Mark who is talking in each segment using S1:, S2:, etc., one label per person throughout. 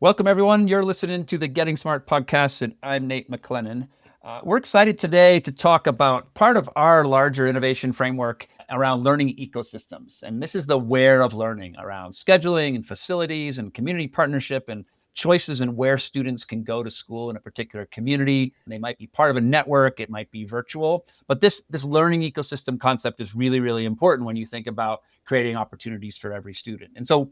S1: Welcome, everyone. You're listening to the Getting Smart podcast, and I'm Nate McClennen. We're excited today to talk about part of our larger innovation framework around learning ecosystems. And this is the where of learning around scheduling and facilities and community partnership and choices in where students can go to school in a particular community. They might be part of a network, it might be virtual, but this learning ecosystem concept is really, really important when you think about creating opportunities for every student. And so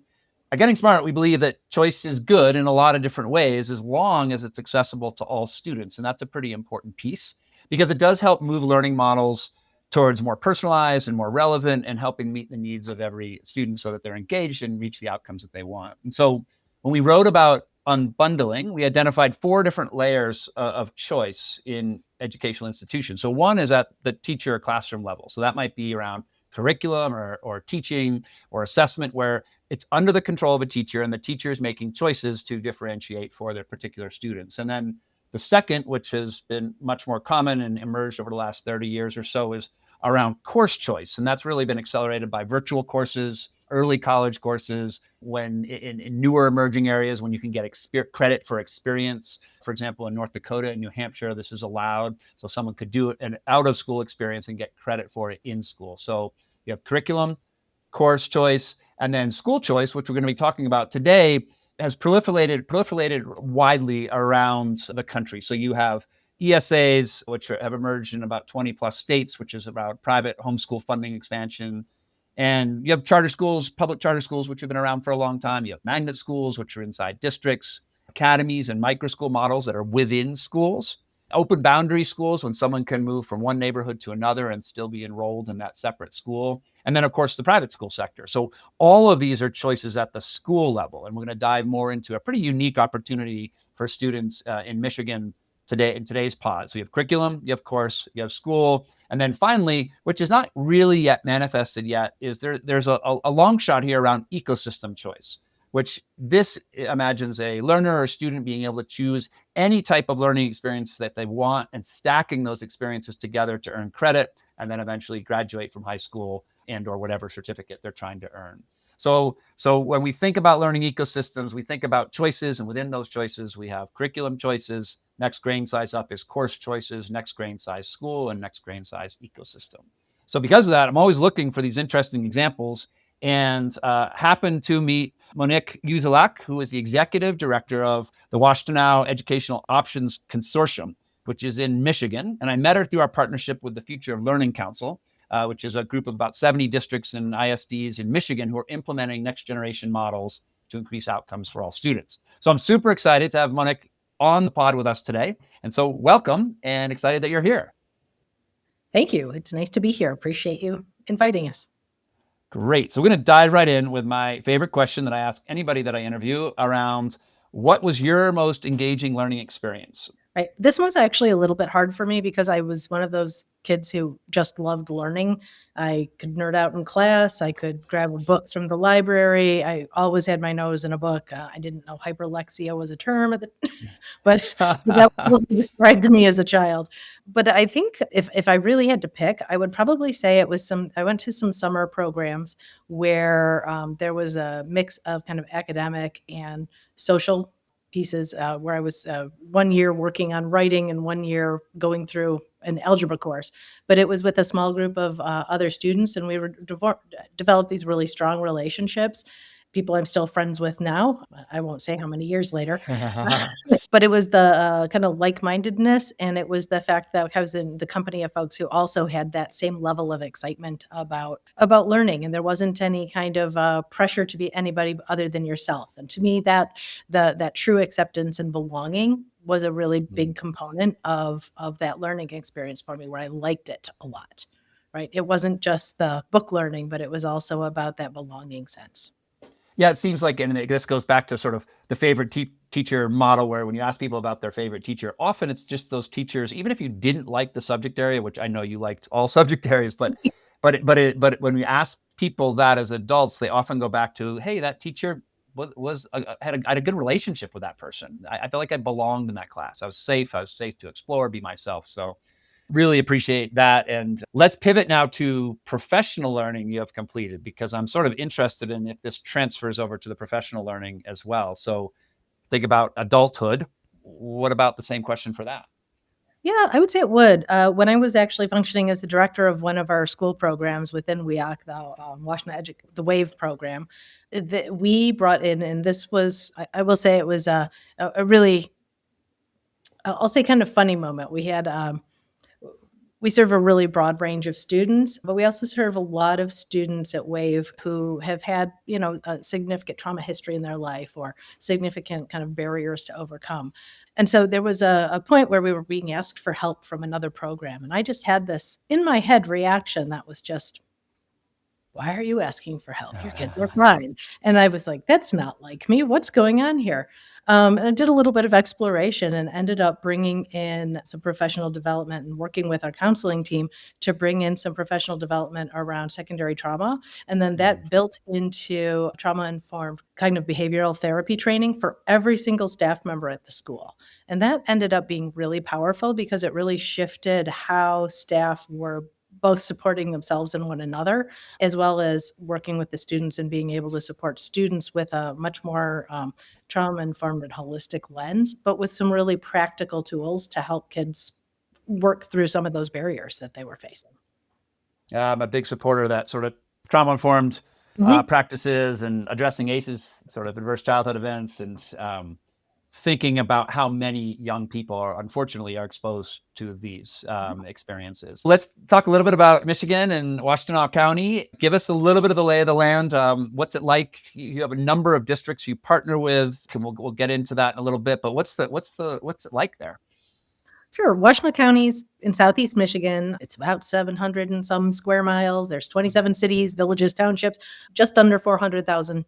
S1: at Getting Smart, we believe that choice is good in a lot of different ways as long as it's accessible to all students. And that's a pretty important piece because it does help move learning models towards more personalized and more relevant and helping meet the needs of every student so that they're engaged and reach the outcomes that they want. And so when we wrote about unbundling, we identified 4 different layers of choice in educational institutions. So one is at the teacher or classroom level. So that might be around curriculum or teaching or assessment where it's under the control of a teacher and the teacher is making choices to differentiate for their particular students. And then the second, which has been much more common and emerged over the last 30 years or so, is around course choice. And that's really been accelerated by virtual courses, early college courses, when in newer emerging areas, when you can get credit for experience. For example, in North Dakota and New Hampshire, this is allowed. So someone could do an out of school experience and get credit for it in school. So you have curriculum, course choice, and then school choice, which we're going to be talking about today, has proliferated widely around the country. So you have ESAs, which have emerged in about 20 plus states, which is about private homeschool funding expansion. And you have charter schools, public charter schools, which have been around for a long time. You have magnet schools, which are inside districts, academies and micro school models that are within schools, open boundary schools when someone can move from one neighborhood to another and still be enrolled in that separate school. And then, of course, the private school sector. So all of these are choices at the school level. And we're going to dive more into a pretty unique opportunity for students in Michigan today in today's pod. So you have curriculum, you have course, you have school. And then finally, which is not really yet manifested yet, is there's a long shot here around ecosystem choice, which this imagines a learner or student being able to choose any type of learning experience that they want and stacking those experiences together to earn credit and then eventually graduate from high school and or whatever certificate they're trying to earn. So when we think about learning ecosystems, we think about choices, and within those choices, we have curriculum choices. Next grain size up is course choices, next grain size school, and next grain size ecosystem. So because of that, I'm always looking for these interesting examples and happened to meet Monique Uzelac, who is the executive director of the Washtenaw Educational Options Consortium, which is in Michigan. And I met her through our partnership with the Future of Learning Council, which is a group of about 70 districts and ISDs in Michigan who are implementing next generation models to increase outcomes for all students. So I'm super excited to have Monique on the pod with us today. And so welcome and excited that you're here.
S2: Thank you. It's nice to be here. Appreciate you inviting us.
S1: Great. So we're going to dive right in with my favorite question that I ask anybody that I interview around what was your most engaging learning experience?
S2: Right. This one's actually a little bit hard for me because I was one of those kids who just loved learning. I could nerd out in class. I could grab a book from the library. I always had my nose in a book. I didn't know hyperlexia was a term at the but that was what described to me as a child. But I think if I really had to pick, I would probably say it was I went to some summer programs where there was a mix of kind of academic and social pieces where I was 1 year working on writing and 1 year going through an algebra course. But it was with a small group of other students, and we were developed these really strong relationships. People I'm still friends with now. I won't say how many years later. But it was the kind of like-mindedness, and it was the fact that I was in the company of folks who also had that same level of excitement about learning, and there wasn't any kind of pressure to be anybody other than yourself. And to me, that true acceptance and belonging was a really big component of that learning experience for me, where I liked it a lot. Right? It wasn't just the book learning, but it was also about that belonging sense.
S1: Yeah, it seems like, and this goes back to sort of the favorite teacher model, where when you ask people about their favorite teacher, often it's just those teachers, even if you didn't like the subject area, which I know you liked all subject areas, but when we ask people that as adults, they often go back to, hey, that teacher had a good relationship with that person. I feel like I belonged in that class. I was safe to explore, be myself. So really appreciate that. And let's pivot now to professional learning you have completed, because I'm sort of interested in if this transfers over to the professional learning as well. So think about adulthood. What about the same question for that?
S2: Yeah, I would say it would. When I was actually functioning as the director of one of our school programs within WEOC, the WAVE program, that we brought in, and this was, I will say, it was a really, I'll say, kind of funny moment. We serve a really broad range of students, but we also serve a lot of students at WAVE who have had, a significant trauma history in their life or significant kind of barriers to overcome. And so there was a point where we were being asked for help from another program. And I just had this in my head reaction that was just, why are you asking for help? Your kids are fine. And I was like, that's not like me. What's going on here? And I did a little bit of exploration and ended up bringing in some professional development and working with our counseling team to bring in some professional development around secondary trauma. And then that built into trauma informed cognitive behavioral therapy training for every single staff member at the school. And that ended up being really powerful because it really shifted how staff were both supporting themselves and one another, as well as working with the students and being able to support students with a much more trauma-informed and holistic lens, but with some really practical tools to help kids work through some of those barriers that they were facing.
S1: I'm a big supporter of that sort of trauma-informed
S2: Mhm.
S1: practices and addressing ACEs, sort of adverse childhood events, and thinking about how many young people are unfortunately are exposed to these experiences. Let's talk a little bit about Michigan and Washtenaw County. Give us a little bit of the lay of the land. What's it like? You have a number of districts you partner with. We'll get into that in a little bit. But what's it like there?
S2: Sure. Washtenaw County's in southeast Michigan. It's about 700 and some square miles. There's 27 cities, villages, townships, just under 400,000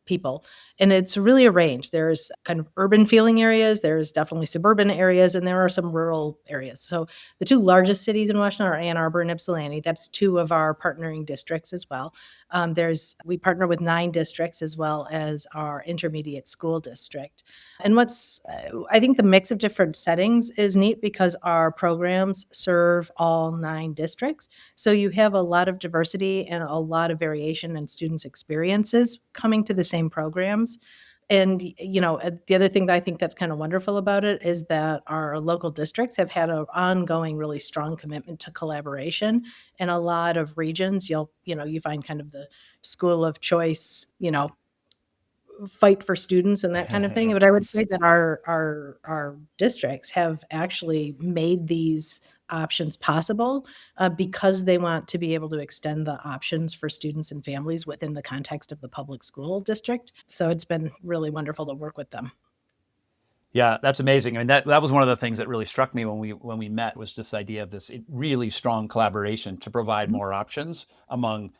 S2: people. And it's really a range. There's kind of urban feeling areas, there's definitely suburban areas, and there are some rural areas. So the two largest cities in Washtenaw are Ann Arbor and Ypsilanti. That's two of our partnering districts as well. We partner with 9 districts as well as our intermediate school district. And I think the mix of different settings is neat because our programs serve all 9 districts. So you have a lot of diversity and a lot of variation in students' experiences coming to the same programs. And, the other thing that I think that's kind of wonderful about it is that our local districts have had an ongoing, really strong commitment to collaboration. In a lot of regions, you find kind of the school of choice, fight for students and that kind of thing. But I would say that our districts have actually made these options possible because they want to be able to extend the options for students and families within the context of the public school district. So it's been really wonderful to work with them.
S1: Yeah, that's amazing. I mean, that was one of the things that really struck me when we met was this idea of this really strong collaboration to provide
S2: Mhm.
S1: more options among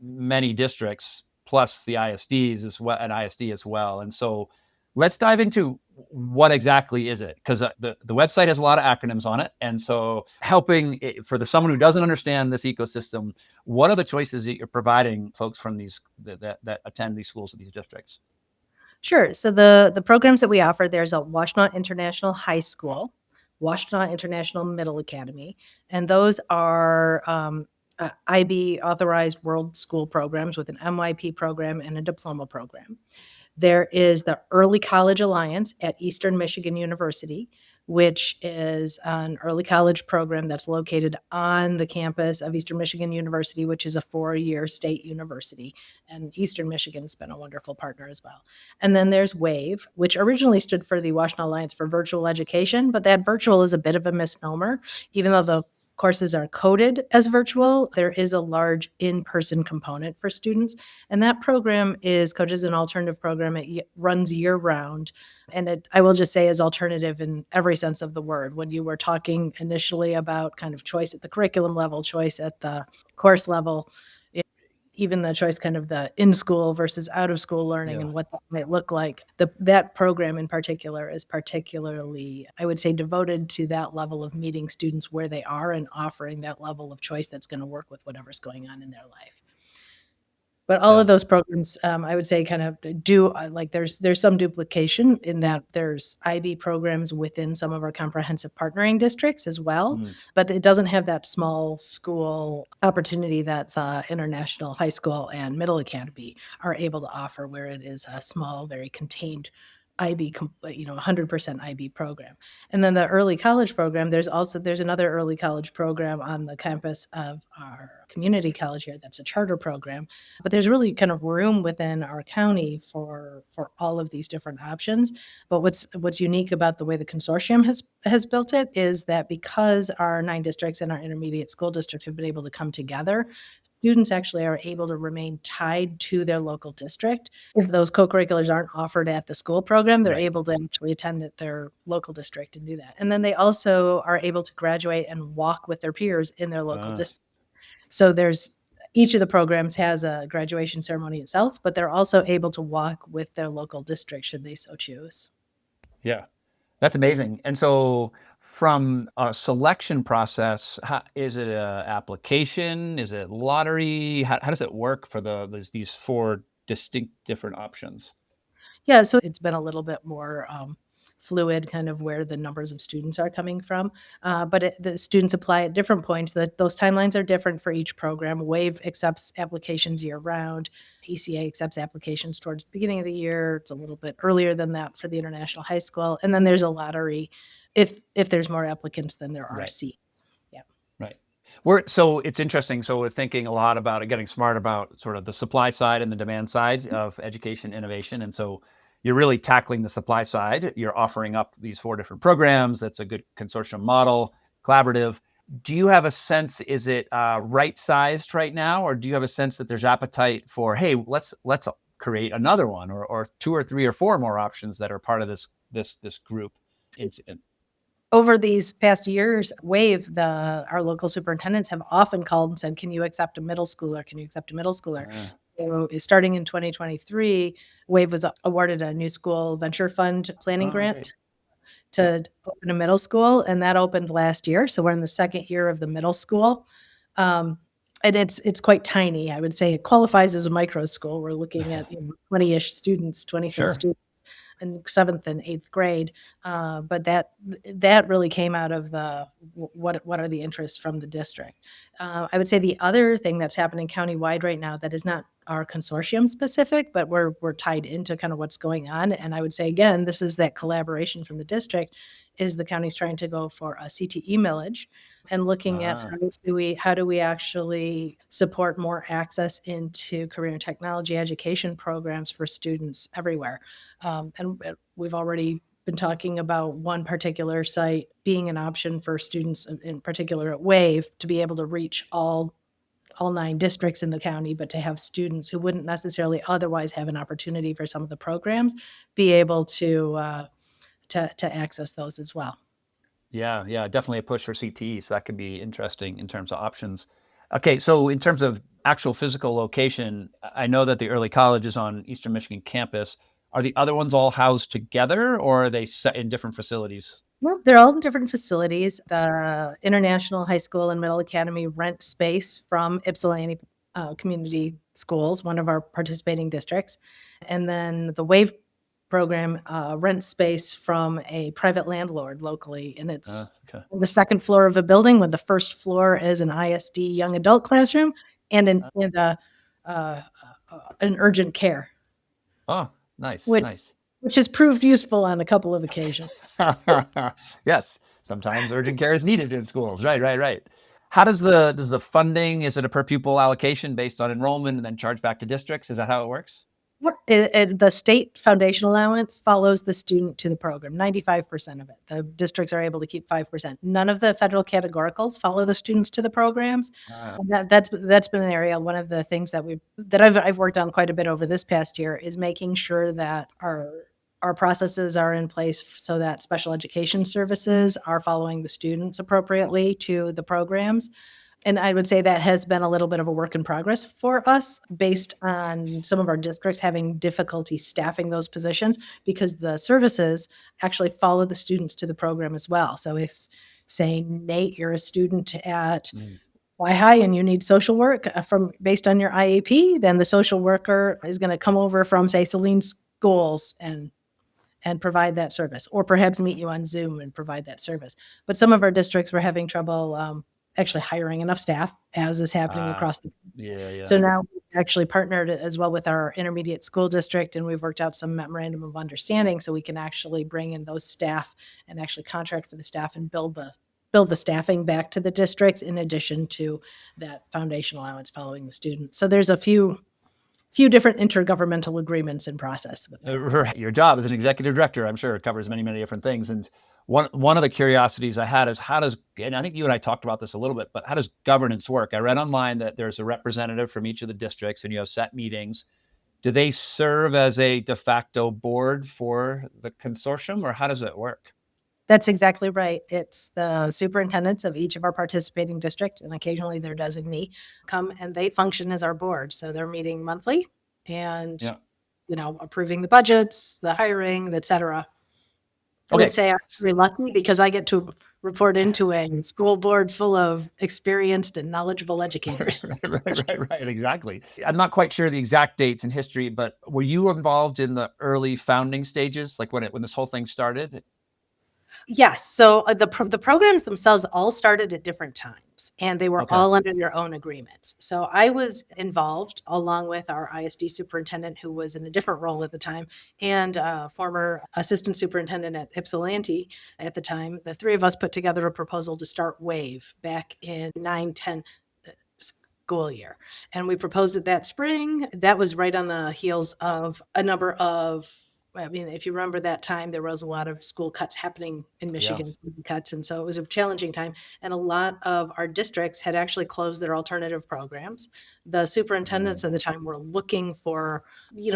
S1: many districts, plus the ISDs as well, and ISD as well. And so, let's dive into what exactly is it, because the website has a lot of acronyms on it, and so helping for someone who doesn't understand this ecosystem, what are the choices that you're providing folks from these that attend these schools or these districts?
S2: Sure. So the programs that we offer, there's a Washtenaw International High School, Washtenaw International Middle Academy, and those are IB authorized world school programs with an MYP program and a diploma program. There is the Early College Alliance at Eastern Michigan University, which is an early college program that's located on the campus of Eastern Michigan University, which is a 4-year state university. And Eastern Michigan's been a wonderful partner as well. And then there's WAVE, which originally stood for the Washtenaw Alliance for Virtual Education, but that virtual is a bit of a misnomer. Even though the courses are coded as virtual, there is a large in-person component for students. And that program is coded as an alternative program. It runs year round. And I will just say, is alternative in every sense of the word. When you were talking initially about kind of choice at the curriculum level, choice at the course level, even the choice kind of the in school versus out of school learning
S1: Yeah.
S2: and what that might look like. That program in particular is particularly, I would say, devoted to that level of meeting students where they are and offering that level of choice that's going to work with whatever's going on in their life. But all
S1: Yeah.
S2: of those programs, I would say kind of do like there's some duplication in that there's IB programs within some of our comprehensive partnering districts as well,
S1: Mm.
S2: but it doesn't have that small school opportunity that international high school and middle academy are able to offer, where it is a small, very contained IB, 100% IB program. And then the early college program, there's another early college program on the campus of our community college here that's a charter program. But there's really kind of room within our county for all of these different options. But what's unique about the way the consortium has built it is that because our 9 districts and our intermediate school district have been able to come together, students actually are able to remain tied to their local district. If those co-curriculars aren't offered at the school program, they're
S1: Right.
S2: able to actually attend at their local district and do that. And then they also are able to graduate and walk with their peers in their local
S1: Uh,
S2: district. So there's each of the programs has a graduation ceremony itself, but they're also able to walk with their local district should they so choose.
S1: yeah. That's amazing. And so, from a selection process, is it a application? Is it lottery? How does it work for these four distinct different options?
S2: Yeah, so it's been a little bit more fluid, kind of where the numbers of students are coming from. But the students apply at different points. Those timelines are different for each program. WAVE accepts applications year round. ECA accepts applications towards the beginning of the year. It's a little bit earlier than that for the international high school. And then there's a lottery if there's more applicants than there are
S1: Right.
S2: seats. Yeah.
S1: Right. So it's interesting. So we're thinking a lot about it, getting smart about sort of the supply side and the demand side of education innovation. And so you're really tackling the supply side. You're offering up these four different programs. That's a good consortium model, collaborative. Do you have a sense? Is it right sized right now, or do you have a sense that there's appetite for, hey, let's create another one, or two or three or four more options that are part of this group?
S2: Over these past years, our local superintendents have often called and said, "Can you accept a middle schooler? Can you accept a middle schooler?" So starting in 2023, WAVE was awarded a new school venture fund planning
S1: Oh, great.
S2: grant to open a middle school, and that opened last year. So we're in the second year of the middle school. Um, and it's quite tiny. I would say it qualifies as a micro school. We're looking at 20-ish students, 20 some
S1: Sure.
S2: students in seventh and eighth grade. But that really came out of the what are the interests from the district. I would say the other thing that's happening countywide right now that is not our consortium specific, but we're tied into kind of what's going on. And I would say again, this is that collaboration from the district. Is the county's trying to go for a CTE millage and looking at
S1: Ah,
S2: how do we actually support more access into career and technology education programs for students everywhere. And we've already been talking about one particular site being an option for students, in particular at WAVE, to be able to reach all 9 districts in the county, but to have students who wouldn't necessarily otherwise have an opportunity for some of the programs be able to access those as well.
S1: yeah, definitely a push for CTE. So that could be interesting in terms of options. Okay, so in terms of actual physical location, I know that the early college is on Eastern Michigan campus. Are the other ones all housed together, or are they set in different facilities?
S2: Well, they're all in different facilities. The International High School and Middle Academy rent space from Ypsilanti Community Schools, one of our participating districts. And then the WAVE program rents space from a private landlord locally. And it's
S1: Okay.
S2: on the second floor of a building, when the first floor is an ISD young adult classroom and uh, an urgent care,
S1: Oh, nice,
S2: which,
S1: nice.
S2: which has proved useful on a couple of occasions.
S1: Yes, sometimes urgent care is needed in schools. Right, right, right. How does the funding? Is it a per pupil allocation based on enrollment and then charged back to districts? Is that how it works?
S2: The state foundation allowance follows the student to the program, 95% of it. The districts are able to keep 5%. None of the federal categoricals follow the students to the programs.
S1: Uh,
S2: And that's been an area, one of the things that I've worked on quite a bit over this past year is making sure that our processes are in place so that special education services are following the students appropriately to the programs. And I would say that has been a little bit of a work in progress for us based on some of our districts having difficulty staffing those positions because the services actually follow the students to the program as well. So if, say, Nate, you're a student at
S1: mm,
S2: Y High and you need social work from based on your IAP, then the social worker is going to come over from, say, Celine's schools and provide that service, or perhaps meet you on Zoom and provide that service. But some of our districts were having trouble actually hiring enough staff, as is happening across the.
S1: Yeah.
S2: So now we've actually partnered as well with our intermediate school district, and we've worked out some memorandum of understanding so we can actually bring in those staff and actually contract for the staff and build the staffing back to the districts in addition to that foundation allowance following the student. So there's a few different intergovernmental agreements in process with that.
S1: Your job as an executive director, I'm sure it covers many, many different things. And one of the curiosities I had is and I think you and I talked about this a little bit, but how does governance work? I read online that there's a representative from each of the districts and you have set meetings. Do they serve as a de facto board for the consortium, or how does it work?
S2: That's exactly right. It's the superintendents of each of our participating district, and occasionally their designee, come and they function as our board. So they're meeting monthly and,
S1: Yeah.
S2: approving the budgets, the hiring, et cetera. I
S1: Okay.
S2: would say I'm very lucky because I get to report into a school board full of experienced and knowledgeable educators.
S1: Right. Exactly. I'm not quite sure the exact dates in history, but were you involved in the early founding stages, like when this whole thing started?
S2: Yes. So the programs themselves all started at different times, and they were
S1: Okay.
S2: all under their own agreements. So I was involved along with our ISD superintendent, who was in a different role at the time, and former assistant superintendent at Ypsilanti at the time. The three of us put together a proposal to start WAVE back in 9-10 school year, and we proposed it that spring. That was right on the heels of a number of, I mean, if you remember that time, there was a lot of school cuts happening in Michigan, cuts. And so it was a challenging time. And a lot of our districts had actually closed their alternative programs. The superintendents at the time were looking for,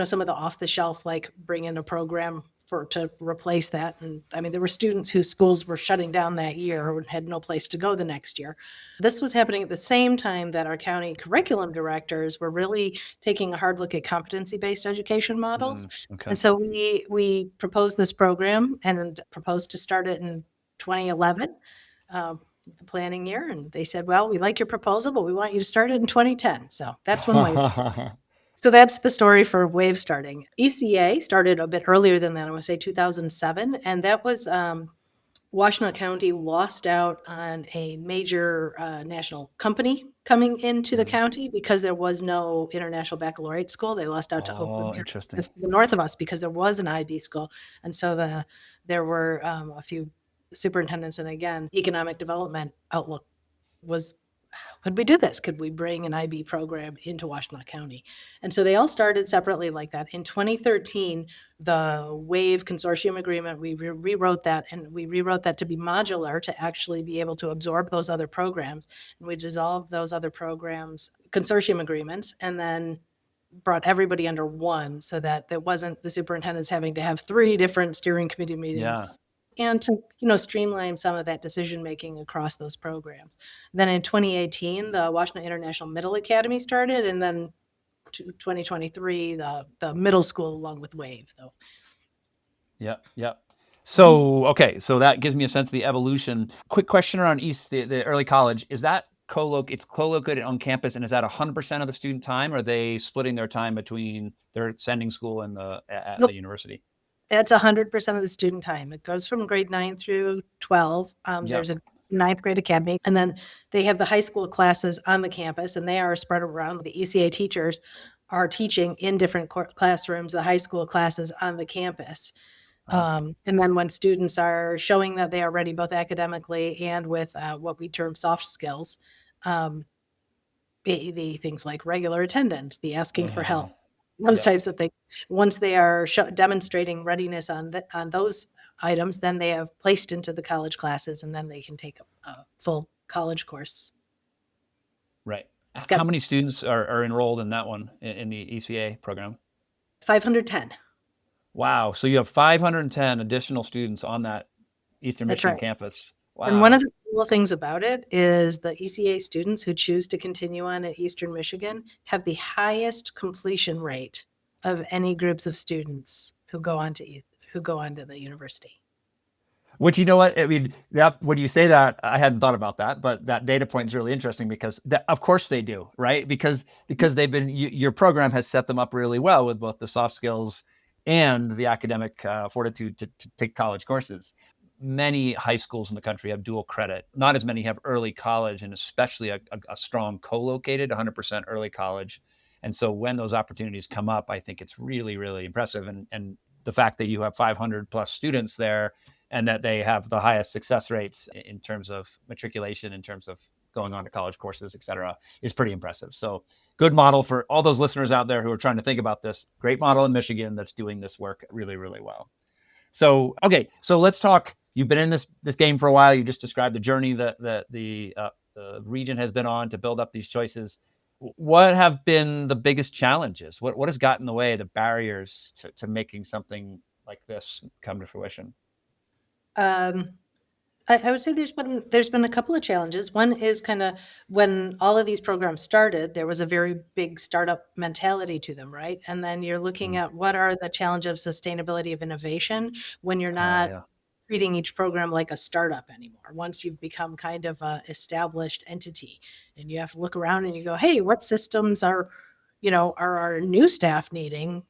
S2: some of the off the shelf, like bring in a program to replace that. And I mean, there were students whose schools were shutting down that year or had no place to go the next year. This was happening at the same time that our county curriculum directors were really taking a hard look at competency-based education models.
S1: Okay.
S2: And so we proposed this program and proposed to start it in 2011, the planning year. And they said, well, we like your proposal, but we want you to start it in 2010. So that's when WAVE started. So that's the story for WAVE starting. ECA started a bit earlier than that, I would say 2007. And that was Washtenaw County lost out on a major national company coming into the county because there was no international baccalaureate school. They lost out to Oakland,
S1: Interesting.
S2: just to the north of us, because there was an IB school. And so there were a few superintendents, and again, economic development outlook was, could we do this? Could we bring an IB program into Washtenaw County? And so they all started separately like that. In 2013, the WAVE consortium agreement, we rewrote that, and we rewrote that to be modular to actually be able to absorb those other programs. And we dissolved those other programs, consortium agreements, and then brought everybody under one so that there wasn't the superintendents having to have 3 different steering committee meetings. And to, streamline some of that decision-making across those programs. Then in 2018, the Washtenaw International Middle Academy started, and then 2023, the middle school along with WAVE, though.
S1: Yep. So, okay, so that gives me a sense of the evolution. Quick question around the early college. Is that it's co-located on campus, and is that 100% of the student time, or are they splitting their time between their sending school and at
S2: Nope.
S1: the university?
S2: That's 100% of the student time. It goes from grade 9 through 12. There's a 9th grade academy, and then they have the high school classes on the campus, and they are spread around. The ECA teachers are teaching in different classrooms, the high school classes on the campus. And then when students are showing that they are ready both academically and with what we term soft skills, the things like regular attendance, the asking for help, those types of things. Once they are demonstrating readiness on those items, then they have placed into the college classes, and then they can take a full college course.
S1: Right. How many students are enrolled in that one, in the ECA program?
S2: 510.
S1: Wow. So you have 510 additional students on that Eastern
S2: That's
S1: Michigan
S2: right.
S1: campus. Wow.
S2: And one of the cool things about it is the ECA students who choose to continue on at Eastern Michigan have the highest completion rate of any groups of students who go on to the university.
S1: Which, you know what, I mean, when you say that, I hadn't thought about that, but that data point is really interesting because of course they do, right? Because they've been, your program has set them up really well with both the soft skills and the academic fortitude to take college courses. many high schools in the country have dual credit. Not as many have early college, and especially a strong co-located 100% early college. And so when those opportunities come up, I think it's really, really impressive. And the fact that you have 500 plus students there and that they have the highest success rates in terms of matriculation, in terms of going on to college courses, et cetera, is pretty impressive. So good model for all those listeners out there who are trying to think about this. Great model in Michigan that's doing this work really, really well. So okay, so let's talk. You've been in this game for a while. You just described the journey that the region has been on to build up these choices. What have been the biggest challenges? What has gotten in the way, the barriers to making something like this come to fruition?
S2: Um, I would say there's been a couple of challenges. One is kind of when all of these programs started, there was a very big startup mentality to them, right? And then you're looking
S1: Mm.
S2: at what are the challenge of sustainability of innovation when you're not
S1: Yeah.
S2: treating each program like a startup anymore. Once you've become kind of a established entity, and you have to look around and you go, hey, what systems are our new staff needing?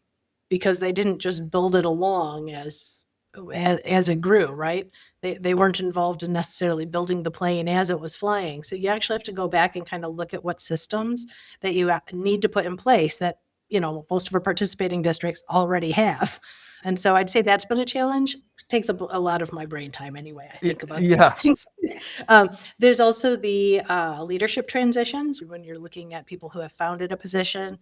S2: Because they didn't just build it along as it grew, right? They weren't involved in necessarily building the plane as it was flying. So you actually have to go back and kind of look at what systems that you need to put in place that, most of our participating districts already have. And so I'd say that's been a challenge. It takes up a lot of my brain time anyway. I think about
S1: Yeah.
S2: things. There's also the leadership transitions when you're looking at people who have founded a position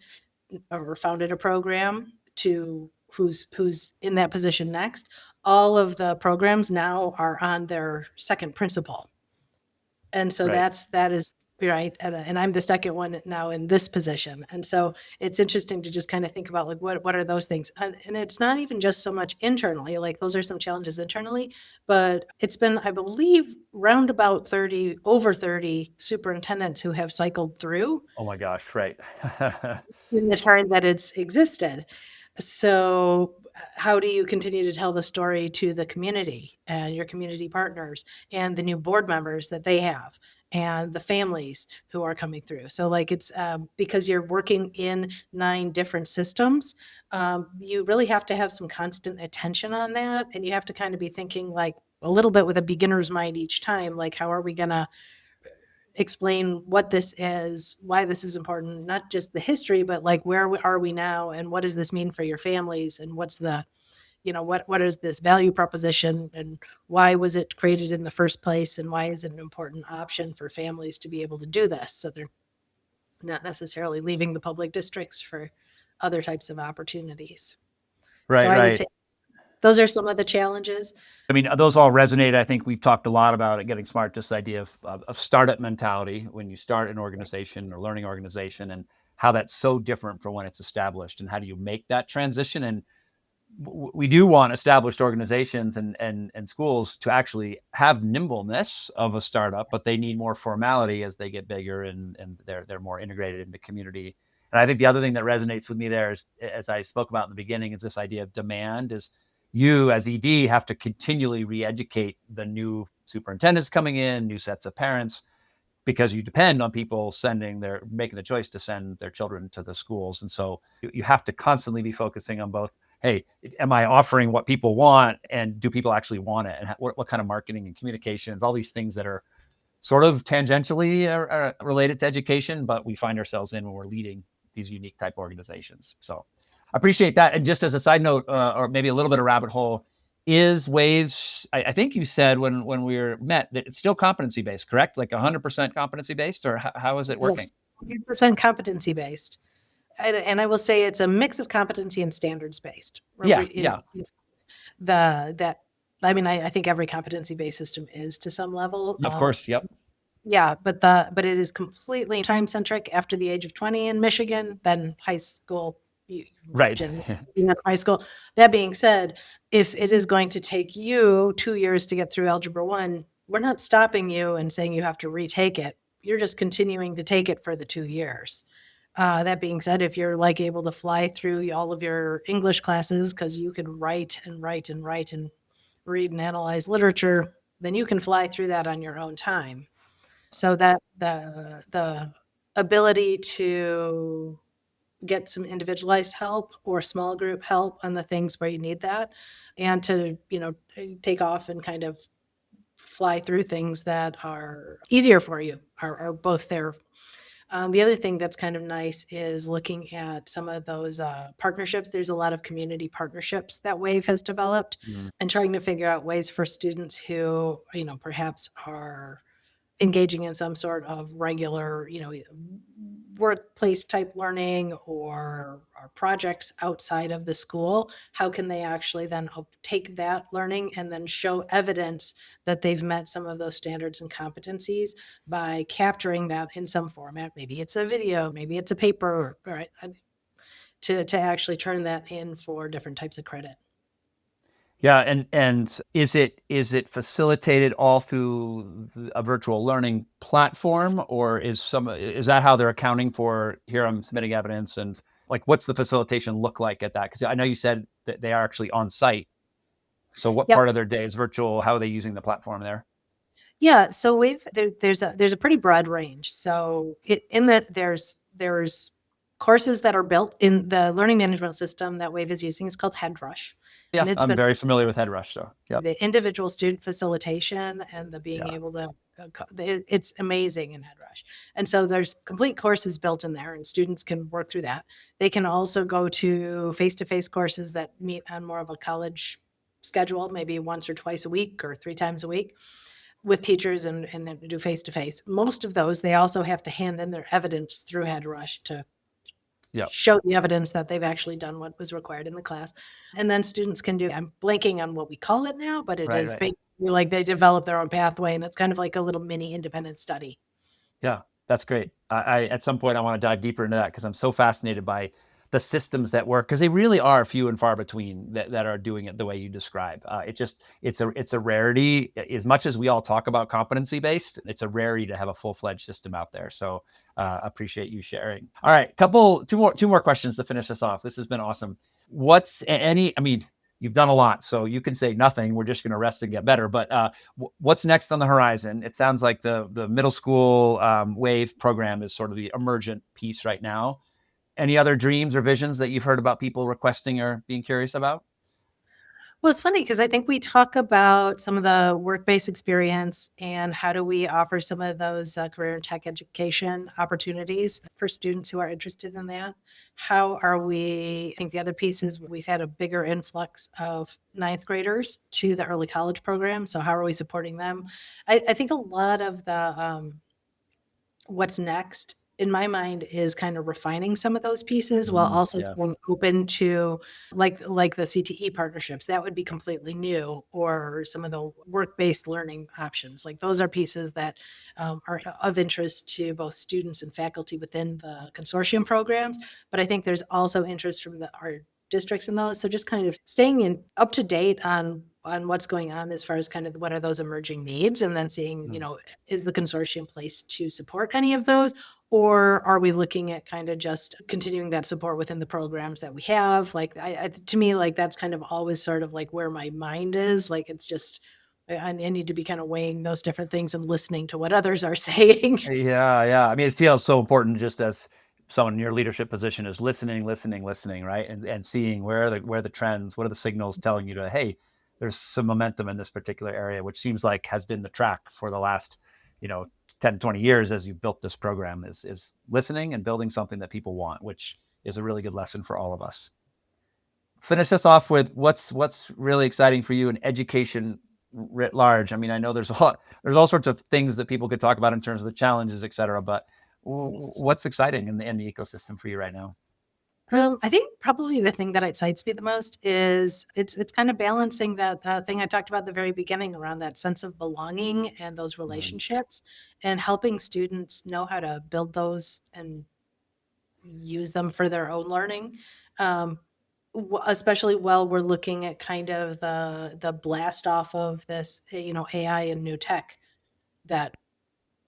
S2: or founded a program to who's in that position next. All of the programs now are on their second principal, and so
S1: Right.
S2: that is right. And I'm the second one now in this position, and so it's interesting to just kind of think about like what are those things, and it's not even just so much internally. Like those are some challenges internally, but it's been, I believe, round about 30 superintendents who have cycled through
S1: Oh my gosh. Right.
S2: in the time that it's existed. So, how do you continue to tell the story to the community and your community partners and the new board members that they have and the families who are coming through? So, like, it's because you're working in 9 different systems, you really have to have some constant attention on that. And you have to kind of be thinking, like, a little bit with a beginner's mind each time, like, how are we going to explain what this is, why this is important, not just the history, but like are we now and what does this mean for your families and what's the, what is this value proposition and why was it created in the first place and why is it an important option for families to be able to do this so they're not necessarily leaving the public districts for other types of opportunities. So
S1: Right.
S2: I would
S1: Right.
S2: say those are some of the challenges.
S1: I mean, those all resonate. I think we've talked a lot about it, Getting Smart, this idea of startup mentality when you start an organization or learning organization, and how that's so different from when it's established, and how do you make that transition. And we do want established organizations and schools to actually have nimbleness of a startup, but they need more formality as they get bigger and they're more integrated into community. And I think the other thing that resonates with me there is, as I spoke about in the beginning, is this idea of demand. Is you as ED have to continually re-educate the new superintendents coming in, new sets of parents, because you depend on people making the choice to send their children to the schools. And so you have to constantly be focusing on both, hey, am I offering what people want, and do people actually want it, and what kind of marketing and communications, all these things that are sort of tangentially related to education, but we find ourselves in when we're leading these unique type organizations. So I appreciate that. And just as a side note, or maybe a little bit of rabbit hole, is Waves, I think you said when we were met that it's still competency based, correct? Like 100% competency based, or how is it
S2: It's
S1: working?
S2: 100% competency based. And I will say it's a mix of competency and standards based.
S1: Yeah, yeah,
S2: The that I mean, I think every competency based system is to some level.
S1: of course. Yep.
S2: Yeah, but it is completely time centric after the age of 20 in Michigan, then high school.
S1: Right.
S2: High school. That being said, if it is going to take you 2 years to get through Algebra 1, we're not stopping you and saying you have to retake it. You're just continuing to take it for the 2 years. That being said, if you're like able to fly through all of your English classes because you can write and write and write and read and analyze literature, then you can fly through that on your own time. So that the ability to get some individualized help or small group help on the things where you need that, and to take off and kind of fly through things that are easier for you are both there. The other thing that's kind of nice is looking at some of those partnerships. There's a lot of community partnerships that WAVE has developed,
S1: Mm.
S2: and trying to figure out ways for students who, perhaps are engaging in some sort of regular, workplace type learning or projects outside of the school. How can they actually then take that learning and then show evidence that they've met some of those standards and competencies by capturing that in some format? Maybe it's a video, maybe it's a paper, right? To actually turn that in for different types of credit.
S1: Yeah, and is it facilitated all through a virtual learning platform, or is that how they're accounting for, here I'm submitting evidence, and like what's the facilitation look like at that? Because I know you said that they are actually on site. So what
S2: Yep.
S1: part of their day is virtual? How are they using the platform there?
S2: Yeah, so there's a pretty broad range. So in that there's courses that are built in the learning management system that Wave is using. Is called HeadRush,
S1: Yeah,
S2: and it's
S1: I'm
S2: been
S1: very familiar with HeadRush, so yep.
S2: the individual student facilitation and the being
S1: Yeah.
S2: able to it's amazing in HeadRush. And so there's complete courses built in there, and students can work through that. They can also go to face-to-face courses that meet on more of a college schedule, maybe once or twice a week or 3 times a week with teachers, and then do face-to-face. Most of those, they also have to hand in their evidence through HeadRush to
S1: Yep.
S2: show the evidence that they've actually done what was required in the class. And then students can do, I'm blanking on what we call it now, but it
S1: Right,
S2: is
S1: right.
S2: basically like they develop their own pathway, and it's kind of like a little mini independent study.
S1: Yeah, that's great. I at some point I want to dive deeper into that because I'm so fascinated by the systems that work, because they really are few and far between that are doing it the way you describe. It's a rarity. As much as we all talk about competency based, it's a rarity to have a full fledged system out there. So appreciate you sharing. All right, two more questions to finish this off. This has been awesome. What's any? I mean, you've done a lot, so you can say nothing. We're just going to rest and get better. But what's next on the horizon? It sounds like the middle school WAVE program is sort of the emergent piece right now. Any other dreams or visions that you've heard about people requesting or being curious about?
S2: Well, it's funny because I think we talk about some of the work-based experience and how do we offer some of those career and tech education opportunities for students who are interested in that. How are we? I think the other piece is we've had a bigger influx of ninth graders to the early college program. So how are we supporting them? I think a lot of the what's next in my mind is kind of refining some of those pieces while also
S1: Yeah.
S2: staying open to like the CTE partnerships. That would be completely new, or some of the work-based learning options. Like those are pieces that are of interest to both students and faculty within the consortium programs. But I think there's also interest from our districts in those. So just kind of staying in up to date on what's going on as far as kind of what are those emerging needs, and then seeing,
S1: Mm.
S2: is the consortium placed to support any of those, or are we looking at kind of just continuing that support within the programs that we have? Like to me, like that's kind of always sort of like where my mind is. Like it's just I need to be kind of weighing those different things and listening to what others are saying.
S1: Yeah, yeah. I mean, it feels so important, just as someone in your leadership position, is listening, listening, listening, right? And seeing where the trends, what are the signals telling you to, hey, there's some momentum in this particular area, which seems like has been the track for the last, you know, 10, 20 years as you built this program, is listening and building something that people want, which is a really good lesson for all of us. Finish us off with what's really exciting for you in education writ large. I mean, I know there's all sorts of things that people could talk about in terms of the challenges, et cetera, but
S2: Yes.
S1: what's exciting in the ecosystem for you right now?
S2: I think probably the thing that excites me the most is it's kind of balancing that thing I talked about at the very beginning around that sense of belonging and those
S1: Mm,
S2: relationships, and helping students know how to build those and use them for their own learning. Um, Especially while we're looking at kind of the blast off of this, AI and new tech that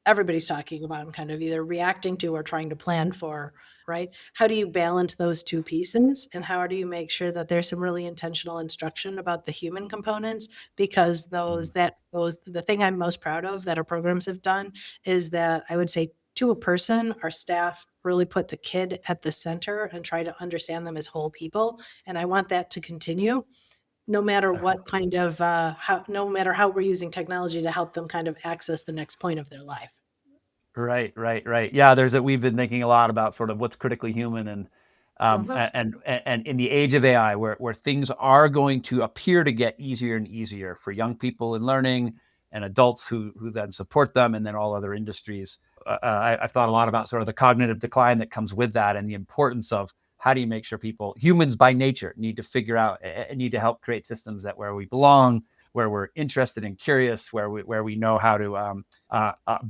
S2: everybody's talking about and kind of either reacting to or trying to plan for, right? How do you balance those two pieces? And how do you make sure that there's some really intentional instruction about the human components? Because
S1: mm,
S2: the thing I'm most proud of that our programs have done is that I would say to a person, our staff really put the kid at the center and try to understand them as whole people. And I want that to continue. no matter what kind of, no matter how we're using technology to help them kind of access the next point of their life.
S1: Right. Yeah, we've been thinking a lot about sort of what's critically human, and
S2: Mhm.
S1: and in the age of AI, where things are going to appear to get easier and easier for young people in learning and adults who then support them, and then all other industries. I've thought a lot about sort of the cognitive decline that comes with that, and the importance of how do you make sure humans by nature, need to figure out and need to help create systems that where we belong, where we're interested and curious, where we know how to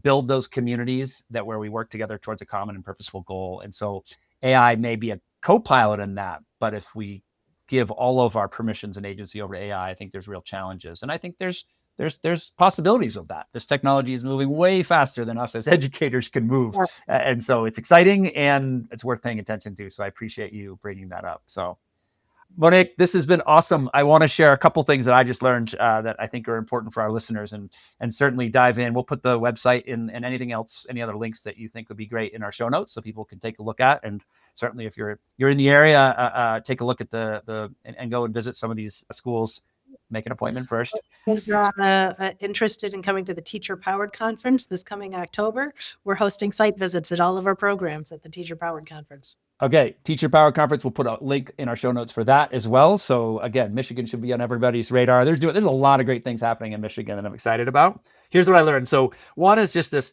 S1: build those communities that where we work together towards a common and purposeful goal. And so AI may be a co-pilot in that, but if we give all of our permissions and agency over to AI, I think there's real challenges. And I think there's possibilities of that. This technology is moving way faster than us as educators can move.
S2: Yes.
S1: And so it's exciting and it's worth paying attention to. So I appreciate you bringing that up. So Monique, this has been awesome. I want to share a couple things that I just learned that I think are important for our listeners, and certainly dive in. We'll put the website in and anything else, any other links that you think would be great in our show notes, so people can take a look at. And certainly, if you're in the area, take a look at and go and visit some of these schools. Make an appointment first.
S2: Is interested in coming to the Teacher Powered Conference this coming October? We're hosting site visits at all of our programs at the Teacher Powered Conference.
S1: Okay, Teacher Power Conference. We'll put a link in our show notes for that as well. So again, Michigan should be on everybody's radar. There's a lot of great things happening in Michigan that I'm excited about. Here's what I learned. So one is just this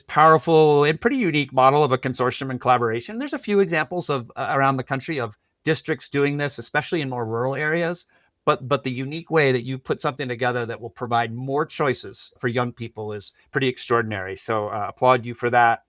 S1: powerful and pretty unique model of a consortium and collaboration. There's a few examples of around the country of districts doing this, especially in more rural areas. But the unique way that you put something together that will provide more choices for young people is pretty extraordinary. So applaud you for that.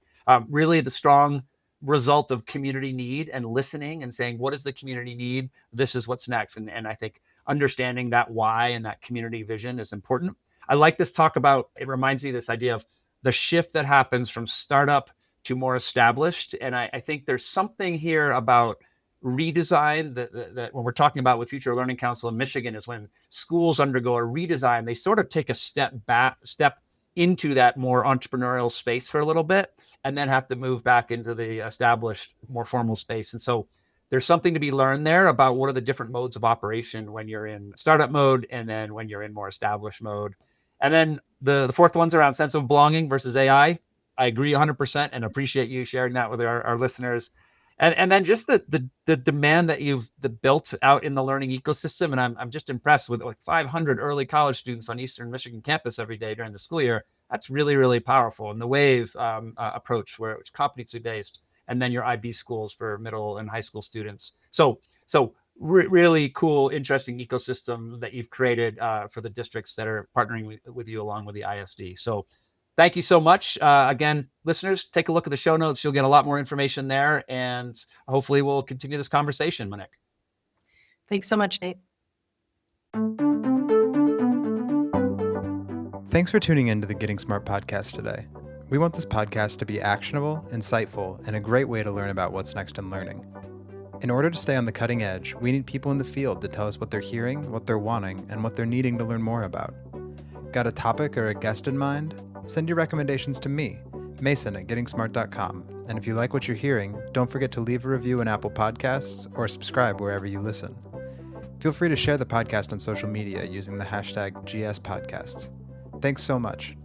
S1: Really, the strong result of community need and listening and saying, what does the community need? This is what's next. And I think understanding that why and that community vision is important. I like this talk about, it reminds me of this idea of the shift that happens from startup to more established. And I think there's something here about redesign that when we're talking about with Future Learning Council in Michigan is when schools undergo a redesign, they sort of take a step into that more entrepreneurial space for a little bit, and then have to move back into the established, more formal space. And so there's something to be learned there about what are the different modes of operation when you're in startup mode and then when you're in more established mode. And then the fourth one's around sense of belonging versus AI. I agree 100% and appreciate you sharing that with our listeners. And then just the demand that you've built out in the learning ecosystem. And I'm just impressed with like 500 early college students on Eastern Michigan campus every day during the school year. That's really, really powerful. And the WAVE approach, where it's competency-based, and then your IB schools for middle and high school students. So really cool, interesting ecosystem that you've created for the districts that are partnering with you along with the ISD. So thank you so much. Again, listeners, take a look at the show notes. You'll get a lot more information there, and hopefully we'll continue this conversation, Monique.
S2: Thanks so much, Nate.
S3: Thanks for tuning in to the Getting Smart podcast today. We want this podcast to be actionable, insightful, and a great way to learn about what's next in learning. In order to stay on the cutting edge, we need people in the field to tell us what they're hearing, what they're wanting, and what they're needing to learn more about. Got a topic or a guest in mind? Send your recommendations to me, Mason at gettingsmart.com. And if you like what you're hearing, don't forget to leave a review in Apple Podcasts or subscribe wherever you listen. Feel free to share the podcast on social media using the hashtag GSPodcasts. Thanks so much.